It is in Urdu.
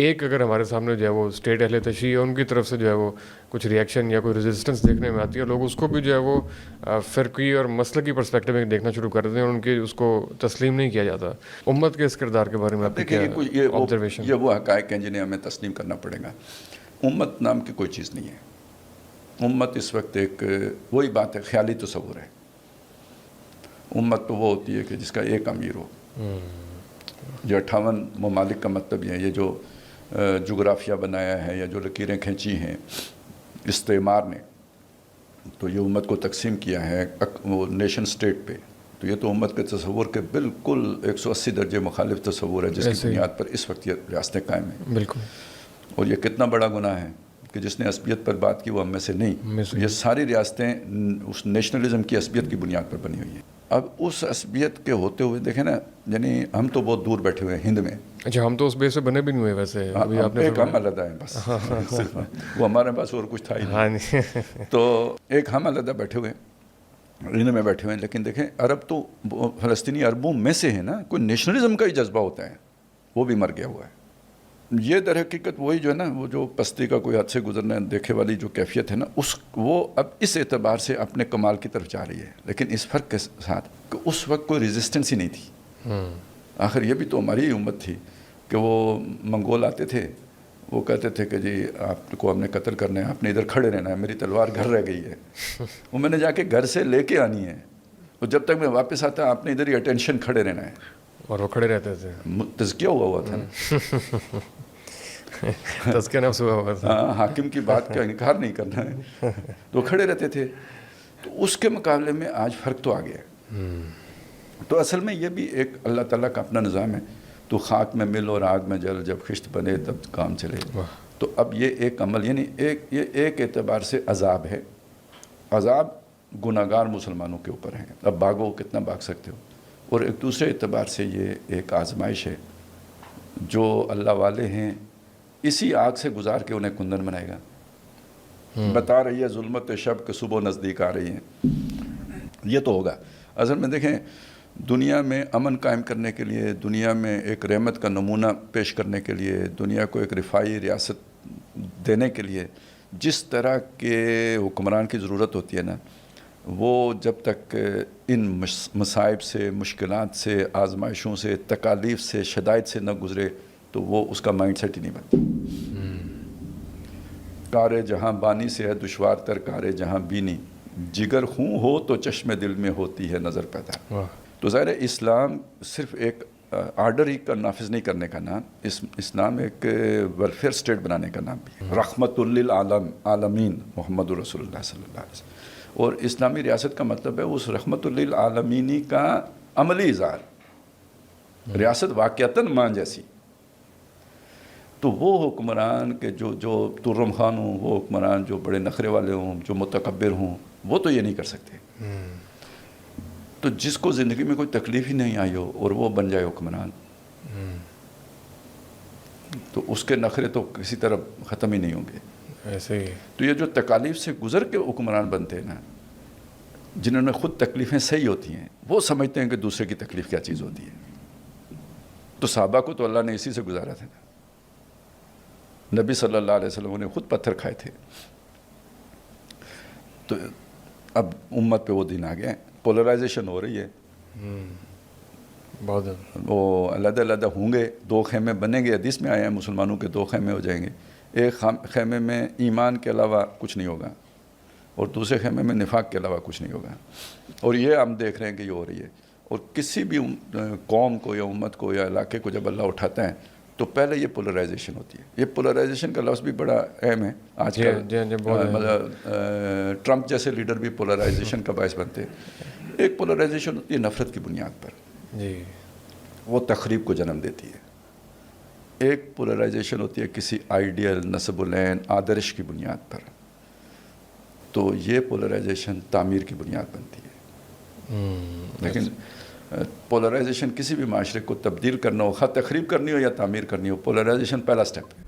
ایک اگر ہمارے سامنے جو ہے وہ اسٹیٹ اہل تشیع ہے ان کی طرف سے جو ہے وہ کچھ ریئیکشن یا کوئی ریزسٹنس دیکھنے میں آتی ہے، لوگ اس کو بھی جو ہے وہ فرقی اور مسلکی پرسپیکٹو میں دیکھنا شروع کر دیتے ہیں اور ان کی اس کو تسلیم نہیں کیا جاتا. امت کے اس کردار کے بارے میں آپ کی کیا آبزرویشن؟ یہ وہ حقائق ہیں جنہیں ہمیں تسلیم کرنا پڑے گا. امت نام کی کوئی چیز نہیں ہے. امت اس وقت ایک وہی بات ہے، خیالی تصور ہے. امت تو وہ ہوتی ہے کہ جس کا ایک امیر ہو. یہ 58 ممالک کا مطلب یہ ہے، یہ جو جغرافیہ بنایا ہے یا جو لکیریں کھینچی ہیں استعمار نے، تو یہ امت کو تقسیم کیا ہے وہ نیشن سٹیٹ پہ. تو یہ تو امت کے تصور کے بالکل 180 درجے مخالف تصور ہے، جس کی بنیاد پر اس وقت یہ ریاستیں قائم ہیں. بالکل. اور یہ کتنا بڑا گناہ ہے کہ جس نے عصبیت پر بات کی وہ ہم میں سے نہیں. یہ ساری ریاستیں اس نیشنلزم کی عصبیت کی بنیاد پر بنی ہوئی ہیں. اب اس عصبیت کے ہوتے ہوئے دیکھیں نا، یعنی ہم تو بہت دور بیٹھے ہوئے ہیں ہند میں. اچھا، ہم تو اس بیس سے بنے بھی نہیں ہوئے ویسے. ایک ہم علیحدہ ہیں بس، صرف وہ ہمارے پاس اور کچھ تھا ہی نہیں. تو ایک ہم علیحدہ بیٹھے ہوئے ہیں، ہند میں بیٹھے ہوئے ہیں. لیکن دیکھیں عرب تو فلسطینی عربوں میں سے ہے نا، کوئی نیشنلزم کا ہی جذبہ ہوتا ہے، وہ بھی مر گیا ہوا ہے. یہ در حقیقت وہی جو ہے نا، وہ جو پستی کا کوئی حد سے گزرنے دیکھے والی جو کیفیت ہے نا، وہ اب اس اعتبار سے اپنے کمال کی طرف جا رہی ہے. لیکن اس فرق کے ساتھ کہ اس وقت کوئی ریزسٹنس ہی نہیں تھی. آخر یہ بھی تو ہماری ہی امت تھی کہ وہ منگول آتے تھے، وہ کہتے تھے کہ جی آپ کو ہم نے قتل کرنا ہے، آپ نے ادھر کھڑے رہنا ہے، میری تلوار گھر رہ گئی ہے، وہ میں نے جا کے گھر سے لے کے آنی ہے، اور جب تک میں واپس آتا آپ نے ادھر ہی اٹینشن کھڑے رہنا ہے. اور وہ کھڑے رہتے تھے. تزکیہ ہوا تھا نا. تزکیہ نفس ہوا تھا. حاکم کی بات کا انکار نہیں کرنا ہے، تو کھڑے رہتے تھے. تو اس کے مقابلے میں آج فرق تو آ گیا. تو اصل میں یہ بھی ایک اللہ تعالیٰ کا اپنا نظام ہے. تو خاک میں مل اور آگ میں جل، جب خشت بنے تب کام چلے. تو اب یہ ایک عمل، یعنی یہ ایک اعتبار سے عذاب ہے. عذاب گناہگار مسلمانوں کے اوپر ہیں. اب بھاگو، کتنا بھاگ سکتے ہو. اور ایک دوسرے اعتبار سے یہ ایک آزمائش ہے. جو اللہ والے ہیں اسی آگ سے گزار کے انہیں کندن بنائے گا. بتا رہی ہے ظلمت شب کہ صبح نزدیک آ رہی ہے. یہ تو ہوگا. اصل میں دیکھیں، دنیا میں امن قائم کرنے کے لیے، دنیا میں ایک رحمت کا نمونہ پیش کرنے کے لیے، دنیا کو ایک رفاعی ریاست دینے کے لیے جس طرح کے حکمران کی ضرورت ہوتی ہے نا، وہ جب تک ان مصائب سے، مشکلات سے، آزمائشوں سے، تکالیف سے، شدائد سے نہ گزرے تو وہ اس کا مائنڈ سیٹ ہی نہیں بنتا. کار جہاں بانی سے ہے دشوار تر کار جہاں بینی، جگر خون ہو تو چشم دل میں ہوتی ہے نظر پیدا. تو ظاہر اسلام صرف ایک آرڈر ہی کا نافذ نہیں کرنے کا نام، اسلام ایک ویلفیئر سٹیٹ بنانے کا نام بھی ہے. رحمت للعالمین محمد رسول اللہ صلی اللہ علیہ وسلم. اور اسلامی ریاست کا مطلب ہے اس رحمت للعالمینی کا عملی اظہار. ریاست واقعتاً ماں جیسی. تو وہ حکمران کے جو ترم خان ہوں، وہ حکمران جو بڑے نخرے والے ہوں، جو متکبر ہوں، وہ تو یہ نہیں کر سکتے. تو جس کو زندگی میں کوئی تکلیف ہی نہیں آئی ہو اور وہ بن جائے حکمران، تو اس کے نخرے تو کسی طرح ختم ہی نہیں ہوں گے. ایسے ہی. تو یہ جو تکالیف سے گزر کے حکمران بنتے ہیں نا، جنہوں نے خود تکلیفیں صحیح ہوتی ہیں، وہ سمجھتے ہیں کہ دوسرے کی تکلیف کیا چیز ہوتی ہے. تو صحابہ کو تو اللہ نے اسی سے گزارا تھا نا. نبی صلی اللہ علیہ وسلم نے خود پتھر کھائے تھے. تو اب امت پہ وہ دن آ گئے. پولرائزیشن ہو رہی ہے. بہت وہ علیحدہ علیحدہ ہوں گے، 2 خیمے بنیں گے. حدیث میں آئے ہیں مسلمانوں کے 2 خیمے ہو جائیں گے. ایک خیمے میں ایمان کے علاوہ کچھ نہیں ہوگا، اور دوسرے خیمے میں نفاق کے علاوہ کچھ نہیں ہوگا. اور یہ ہم دیکھ رہے ہیں کہ یہ ہو رہی ہے. اور کسی بھی قوم کو یا امت کو یا علاقے کو جب اللہ اٹھاتا ہے تو پہلے یہ پولرائزیشن ہوتی ہے. یہ پولرائزیشن کا لفظ بھی بڑا اہم ہے آج کل. مطلب ٹرمپ جیسے لیڈر بھی پولرائزیشن کا باعث بنتے ہیں. ایک پولرائزیشن ہوتی ہے نفرت کی بنیاد پر، وہ تخریب کو جنم دیتی ہے. ایک پولرائزیشن ہوتی ہے کسی آئیڈیل، نسب العین، آدرش کی بنیاد پر. تو یہ پولرائزیشن تعمیر کی بنیاد بنتی ہے. لیکن پولرائزیشن کسی بھی معاشرے کو تبدیل کرنا ہو، خواہ تخریب کرنی ہو یا تعمیر کرنی ہو، پولرائزیشن پہلا سٹیپ ہے.